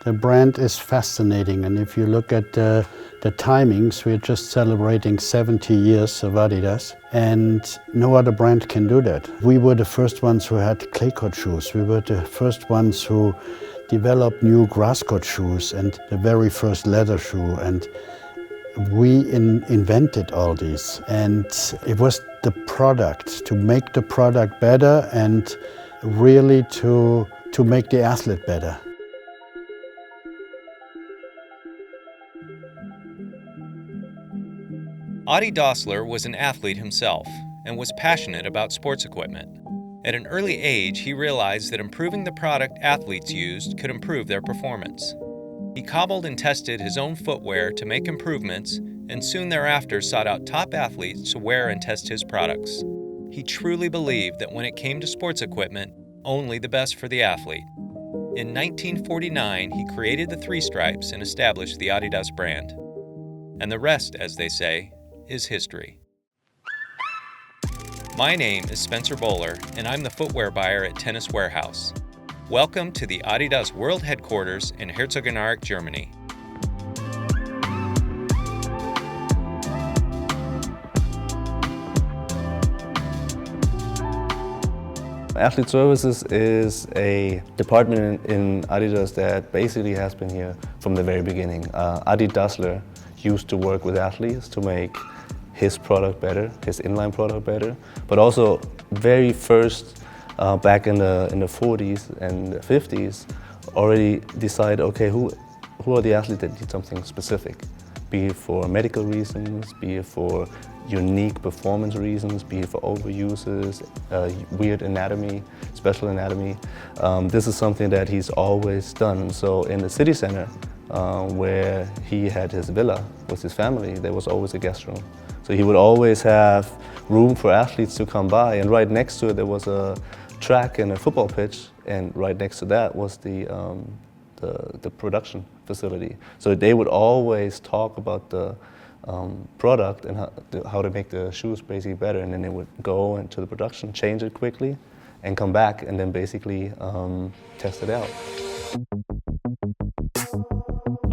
The brand is fascinating, and if you look at the timings, we're just celebrating 70 years of Adidas, and no other brand can do that. We were the first ones who had clay court shoes. We were the first ones who developed new grass court shoes and the very first leather shoe, and we invented all these. And it was the product, to make the product better and really to make the athlete better. Adi Dassler was an athlete himself and was passionate about sports equipment. At an early age, he realized that improving the product athletes used could improve their performance. He cobbled and tested his own footwear to make improvements, and soon thereafter sought out top athletes to wear and test his products. He truly believed that when it came to sports equipment, only the best for the athlete. In 1949, he created the three stripes and established the Adidas brand. And the rest, as they say, is history. My name is Spencer Bowler, and I'm the footwear buyer at Tennis Warehouse. Welcome to the Adidas World Headquarters in Herzogenaurach, Germany. Athlete Services is a department in Adidas that basically has been here from the very beginning. Adi Dassler used to work with athletes to make his product better, his inline product better, but also very first back in the 40s and the 50s already decide, okay, who are the athletes that need something specific, be it for medical reasons, be it for unique performance reasons, be it for overuses, weird anatomy, special anatomy. This is something that he's always done. So in the city center, where he had his villa with his family, there was always a guest room. So he would always have room for athletes to come by, and right next to it there was a track and a football pitch, and right next to that was the production facility. So they would always talk about the product and how to make the shoes basically better, and then they would go into the production, change it quickly, and come back and then basically test it out.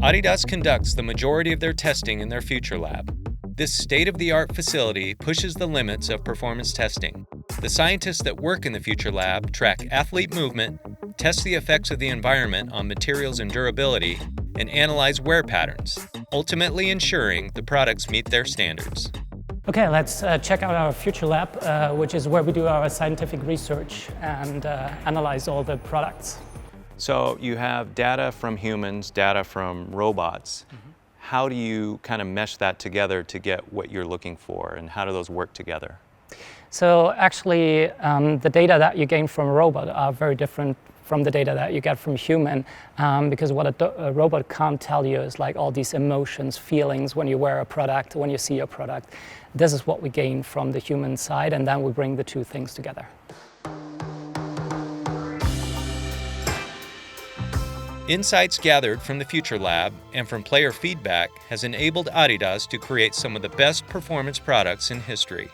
Adidas conducts the majority of their testing in their Future Lab. This state-of-the-art facility pushes the limits of performance testing. The scientists that work in the Future Lab track athlete movement, test the effects of the environment on materials and durability, and analyze wear patterns, ultimately ensuring the products meet their standards. Okay, let's check out our Future Lab, which is where we do our scientific research and analyze all the products. So you have data from humans, data from robots. Mm-hmm. How do you kind of mesh that together to get what you're looking for, and how do those work together? So actually, the data that you gain from a robot are very different from the data that you get from human, because what a robot can't tell you is like all these emotions, feelings when you wear a product, when you see a product. This is what we gain from the human side, and then we bring the two things together. Insights gathered from the Future Lab and from player feedback has enabled Adidas to create some of the best performance products in history.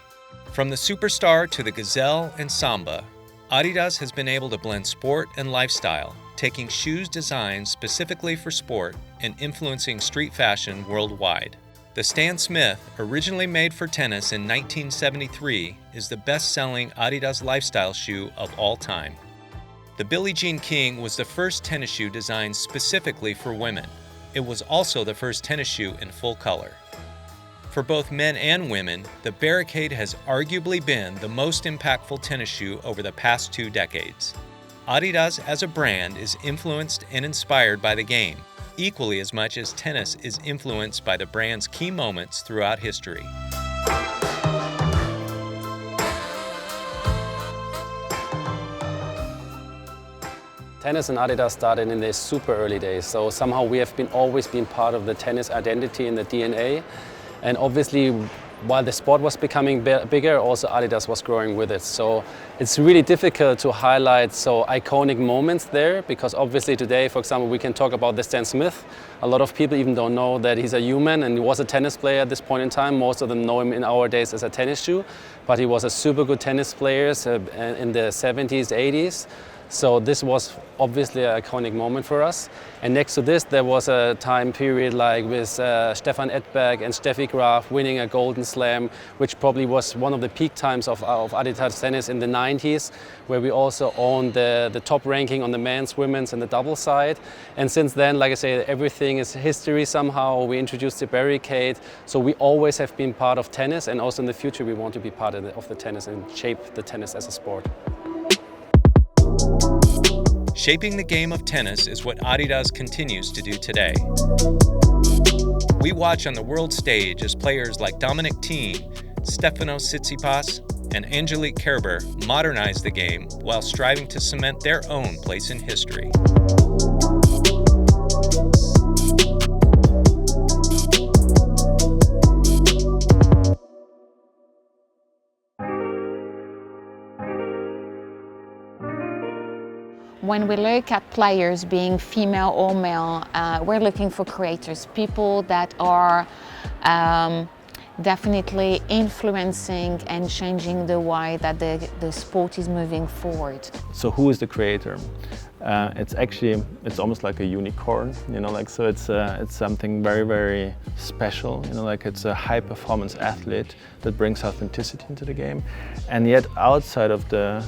From the Superstar to the Gazelle and Samba, Adidas has been able to blend sport and lifestyle, taking shoes designed specifically for sport and influencing street fashion worldwide. The Stan Smith, originally made for tennis in 1973, is the best-selling Adidas lifestyle shoe of all time. The Billie Jean King was the first tennis shoe designed specifically for women. It was also the first tennis shoe in full color. For both men and women, the Barricade has arguably been the most impactful tennis shoe over the past 2 decades. Adidas as a brand is influenced and inspired by the game, equally as much as tennis is influenced by the brand's key moments throughout history. Tennis and Adidas started in the super early days, so somehow we have always been part of the tennis identity in the DNA. And obviously, while the sport was becoming bigger, also Adidas was growing with it. So it's really difficult to highlight so iconic moments there, because obviously today, for example, we can talk about the Stan Smith. A lot of people even don't know that he's a human and he was a tennis player at this point in time. Most of them know him in our days as a tennis shoe, but he was a super good tennis player in the 70s, 80s. So this was obviously an iconic moment for us. And next to this, there was a time period like with Stefan Edberg and Steffi Graf winning a Golden Slam, which probably was one of the peak times of Adidas tennis in the 90s, where we also owned the top ranking on the men's, women's and the double side. And since then, like I say, everything is history somehow. We introduced the barricade. So we always have been part of tennis, and also in the future we want to be part of the tennis and shape the tennis as a sport. Shaping the game of tennis is what Adidas continues to do today. We watch on the world stage as players like Dominic Thiem, Stefanos Tsitsipas, and Angelique Kerber modernize the game while striving to cement their own place in history. When we look at players being female or male, we're looking for creators, people that are definitely influencing and changing the way that the sport is moving forward. So who is the creator? It's almost like a unicorn, you know, like, so it's something very, very special, you know, like it's a high performance athlete that brings authenticity into the game, and yet outside of the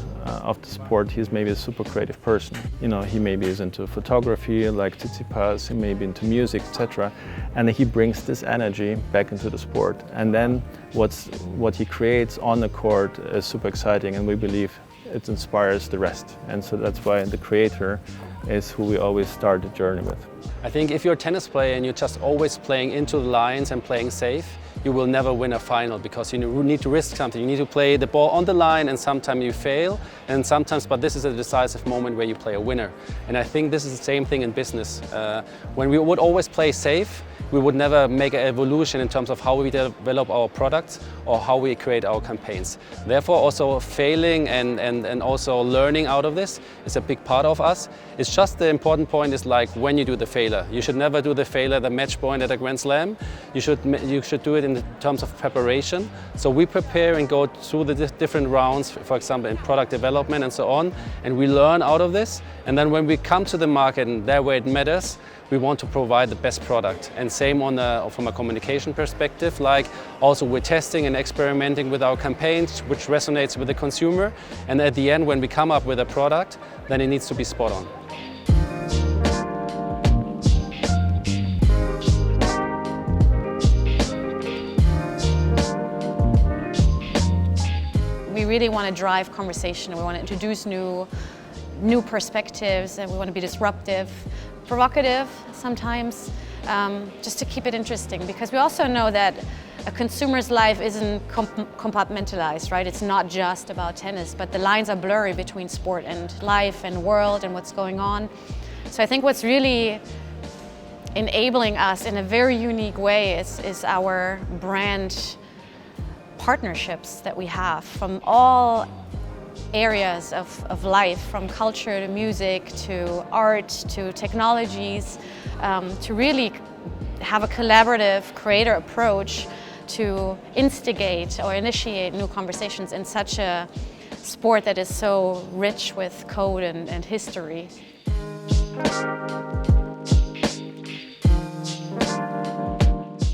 sport he's maybe a super creative person. You know, he maybe is into photography like Tsitsipas, he may be into music, etc. And he brings this energy back into the sport, and then what he creates on the court is super exciting, and we believe it inspires the rest. And so that's why the creator is who we always start the journey with. I think if you're a tennis player and you're just always playing into the lines and playing safe, you will never win a final, because you need to risk something. You need to play the ball on the line, and sometimes you fail, and sometimes, but this is a decisive moment where you play a winner. And I think this is the same thing in business. When we would always play safe, we would never make an evolution in terms of how we develop our products or how we create our campaigns. Therefore, also failing and also learning out of this is a big part of us. It's just the important point is like when you do the failure. You should never do the failure, the match point at a Grand Slam. You should do it in terms of preparation. So we prepare and go through the different rounds, for example, in product development and so on, and we learn out of this. And then when we come to the market and there where it matters, we want to provide the best product. And same from a communication perspective, like also we're testing and experimenting with our campaigns, which resonates with the consumer. And at the end, when we come up with a product, then it needs to be spot on. We really want to drive conversation. We want to introduce new perspectives, and we want to be disruptive, provocative sometimes, just to keep it interesting, because we also know that a consumer's life isn't compartmentalized, right? It's not just about tennis, but the lines are blurry between sport and life and world and what's going on. So I think what's really enabling us in a very unique way is our brand partnerships that we have from all areas of life, from culture to music to art to technologies, to really have a collaborative creator approach to instigate or initiate new conversations in such a sport that is so rich with code and history.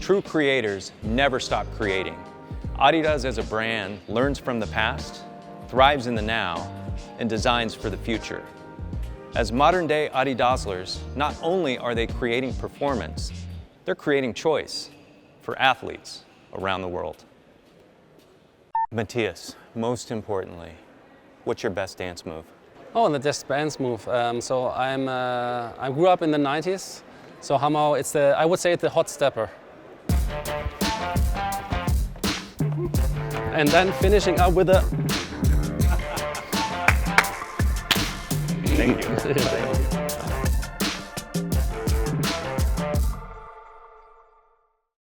True creators never stop creating. Adidas as a brand learns from the past, thrives in the now, and designs for the future. As modern-day Adidaslers, not only are they creating performance, they're creating choice for athletes around the world. Matthias, most importantly, what's your best dance move? Oh, the best dance move. So I grew up in the 90s, so somehow I would say it's the hot stepper. And then finishing up with a... Thank you.